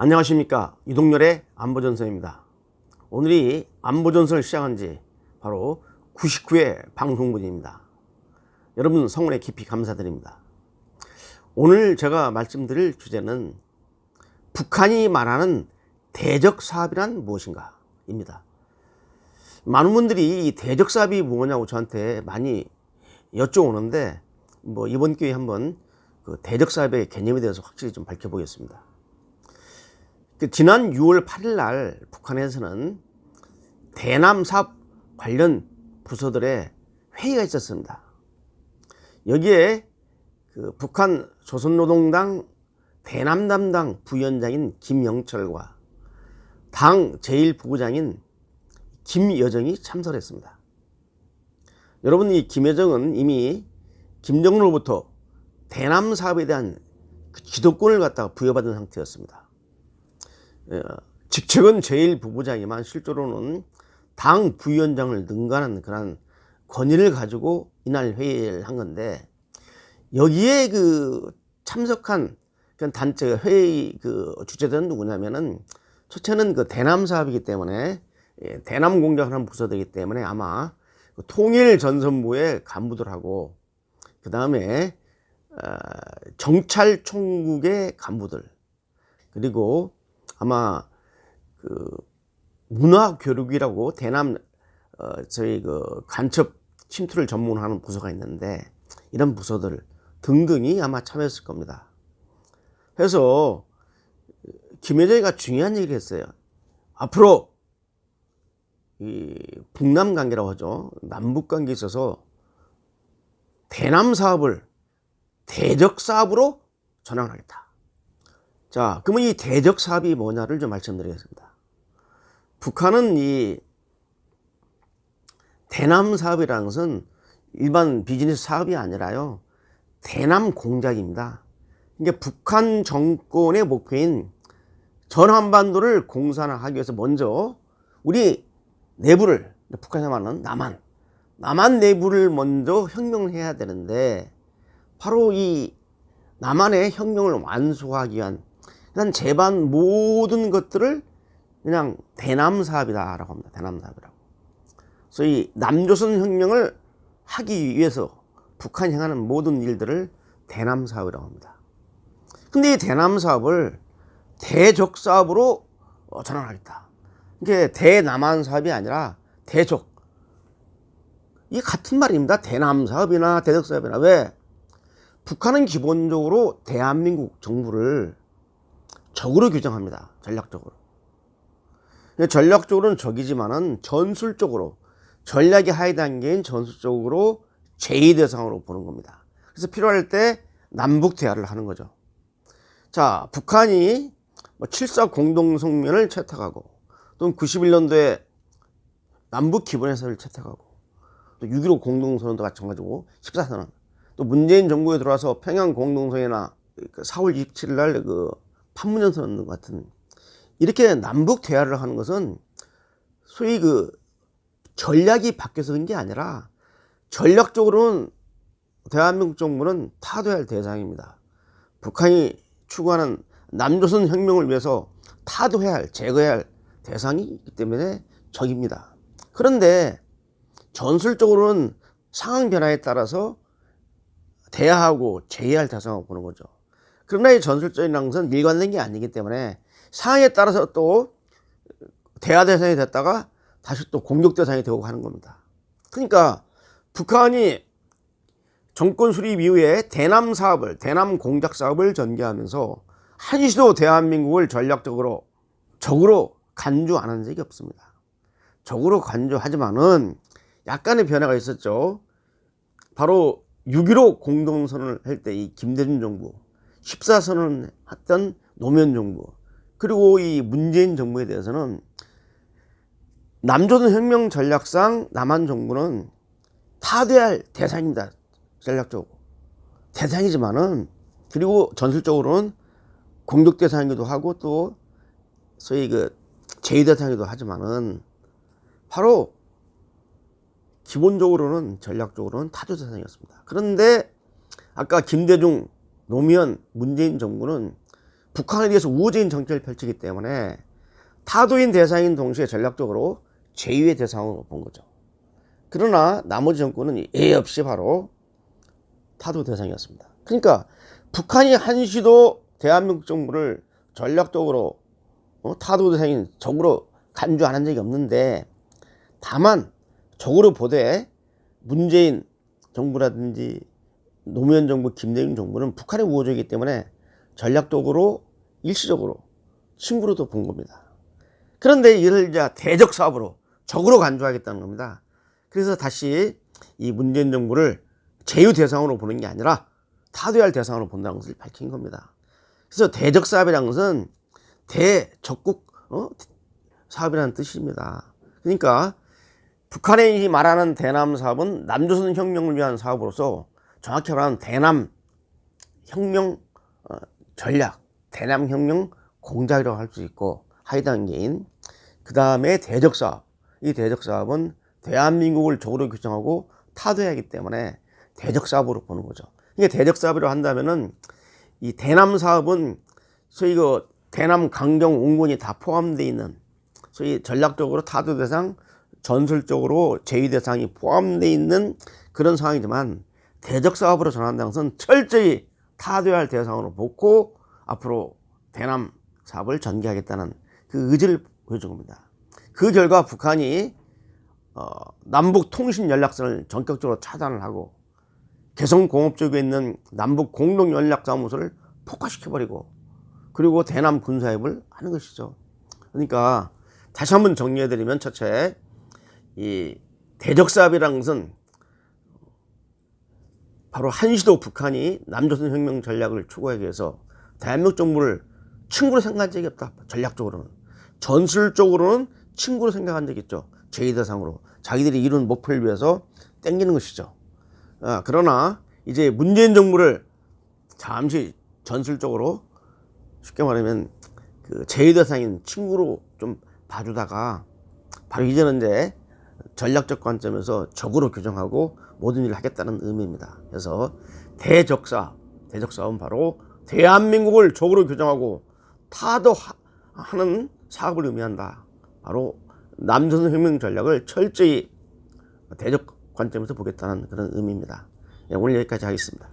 안녕하십니까, 이동열의 안보전선입니다. 오늘이 안보전선을 시작한 지 바로 99회 방송분입니다. 여러분 성원에 깊이 감사드립니다. 오늘 제가 말씀드릴 주제는 북한이 말하는 대적사업이란 무엇인가 입니다. 많은 분들이 이 대적사업이 뭐냐고 저한테 많이 여쭤오는데 이번 기회에 한번 그 대적사업의 개념에 대해서 확실히 좀 밝혀보겠습니다. 지난 6월 8일 날 북한에서는 대남사업 관련 부서들의 회의가 있었습니다. 여기에 그 북한 조선노동당 대남 담당 부위원장인 김영철과 당 제1부부장인 김여정이 참석했습니다. 여러분, 이 김여정은 이미 김정은으로부터 대남 사업에 대한 그 지도권을 갖다가 부여받은 상태였습니다. 직책은 제1부부장이지만 실제로는 당 부위원장을 능가하는 그런 권위를 가지고 이날 회의를 한 건데, 여기에 그 참석한 단체 회의 그 주재자는 누구냐면은, 첫째는 그 대남 사업이기 때문에 대남 공작을 하는 부서들이기 때문에 아마 통일전선부의 간부들하고 그 다음에 정찰총국의 간부들, 그리고 아마 그 문화교육이라고 대남 저희 그 간첩 침투를 전문하는 부서가 있는데, 이런 부서들 등등이 아마 참여했을 겁니다. 그래서 김여정이가 중요한 얘기를 했어요. 앞으로 이 북남 관계라고 하죠. 남북 관계에 있어서 대남 사업을 대적 사업으로 전환하겠다. 자, 그러면 이 대적 사업이 뭐냐를 좀 말씀드리겠습니다. 북한은 이 대남 사업이라는 것은 일반 비즈니스 사업이 아니라요, 대남 공작입니다. 그러니까 북한 정권의 목표인 전 한반도를 공산화하기 위해서 먼저 우리 내부를, 북한에서 말하는 남한 내부를 먼저 혁명을 해야 되는데, 바로 이 남한의 혁명을 완수하기 위한 일단 제반 모든 것들을 그냥 대남 사업이다라고 합니다. 대남 사업이라고. 소위 남조선 혁명을 하기 위해서 북한이 행하는 모든 일들을 대남 사업이라고 합니다. 근데 이 대남 사업을 대적 사업으로 전환하겠다. 이게 대남한 사업이 아니라 대적. 이게 같은 말입니다. 대남 사업이나 대적 사업이나. 왜? 북한은 기본적으로 대한민국 정부를 적으로 규정합니다. 전략적으로. 전략적으로는 적이지만은 전술적으로, 전략의 하위 단계인 전술적으로 제2 대상으로 보는 겁니다. 그래서 필요할 때 남북 대화를 하는 거죠. 자, 북한이 7.4 공동성명을 채택하고, 또 91년도에 남북 기본회의를 채택하고, 또 6.15 공동선언도 마찬가지고 14선언, 또 문재인 정부에 들어와서 평양 공동선언이나 4월 27일 날 그 판문점 선언 같은, 이렇게 남북 대화를 하는 것은 소위 그 전략이 바뀌어서 그런 게 아니라 전략적으로는 대한민국 정부는 타도해야 할 대상입니다. 북한이 추구하는 남조선 혁명을 위해서 타도해야 할, 제거해야 할 대상이 있기 때문에 적입니다. 그런데 전술적으로는 상황 변화에 따라서 대화하고 제의할 대상으로 보는 거죠. 그러나 이 전술적인 것은 일관된 게 아니기 때문에 상황에 따라서 또 대화 대상이 됐다가 다시 또 공격 대상이 되고 하는 겁니다. 그러니까 북한이 정권 수립 이후에 대남 사업을, 대남 공작 사업을 전개하면서 한시도 대한민국을 전략적으로 적으로 간주 안 한 적이 없습니다. 적으로 간주하지만은 약간의 변화가 있었죠. 바로 6.15 공동선언을 할 때 이 김대중 정부, 14선언을 했던 노무현 정부, 그리고 이 문재인 정부에 대해서는 남조선 혁명 전략상 남한 정부는 타도해야 할 대상입니다. 전략적으로. 대상이지만은, 그리고 전술적으로는 공격 대상이기도 하고, 또 소위 그 제2 대상이기도 하지만은, 바로 기본적으로는 전략적으로는 타도 대상이었습니다. 그런데 아까 김대중, 노무현, 문재인 정부는 북한에 대해서 우호적인 정책을 펼치기 때문에 타도인 대상인 동시에 전략적으로 제휴의 대상으로 본 거죠. 그러나 나머지 정권은 예의 없이 바로 타도 대상이었습니다. 그러니까 북한이 한시도 대한민국 정부를 전략적으로 타도 대상인 적으로 간주 안 한 적이 없는데, 다만 적으로 보되 문재인 정부라든지 노무현 정부, 김대중 정부는 북한의 우호적이기 때문에 전략적으로 일시적으로 친구로도 본 겁니다. 그런데 이를 이제 대적 사업으로 적으로 간주하겠다는 겁니다. 그래서 다시 이 문재인 정부를 제휴 대상으로 보는 게 아니라 타도할 대상으로 본다는 것을 밝힌 겁니다. 그래서 대적 사업이라는 것은 대적국 사업이라는 뜻입니다. 그러니까 북한이 말하는 대남 사업은 남조선 혁명을 위한 사업으로서 정확히 말하면 대남 혁명 전략, 대남 혁명 공작이라고 할 수 있고, 하위 단계인 그 다음에 대적 사업. 이 대적 사업은 대한민국을 적으로 규정하고 타도하기 때문에 대적 사업으로 보는 거죠. 이게 대적 사업이라고 한다면은 이 대남 사업은 소위 그 대남 강경 온건이 다 포함되어 있는, 소위 전략적으로 타도 대상, 전술적으로 제휴 대상이 포함되어 있는 그런 상황이지만, 대적 사업으로 전환한다는 것은 철저히 타도할 대상으로 보고 앞으로 대남 사업을 전개하겠다는 그 의지를 보여준 겁니다. 그 결과 북한이 남북 통신 연락선을 전격적으로 차단을 하고 개성공업 쪽에 있는 남북 공동 연락 사무소를 폭파시켜버리고, 그리고 대남 군사협을 하는 것이죠. 그러니까 다시 한번 정리해드리면, 첫째, 이 대적 사업이라는 것은 바로 한시도 북한이 남조선 혁명 전략을 추구하기 위해서 대한민국 정부를 친구로 생각한 적이 없다. 전략적으로는. 전술적으로는 친구로 생각한 적이 있죠. 제휴 대상으로 자기들이 이룬 목표를 위해서 땡기는 것이죠. 그러나 이제 문재인 정부를 잠시 전술적으로, 쉽게 말하면 그 제휴 대상인 친구로 좀 봐주다가, 바로 이제는 이제 전략적 관점에서 적으로 규정하고 모든 일을 하겠다는 의미입니다. 그래서 대적사업은 바로 대한민국을 적으로 규정하고 타도하는 사업을 의미한다. 바로 남조선 혁명 전략을 철저히 대적 관점에서 보겠다는 그런 의미입니다. 오늘 여기까지 하겠습니다.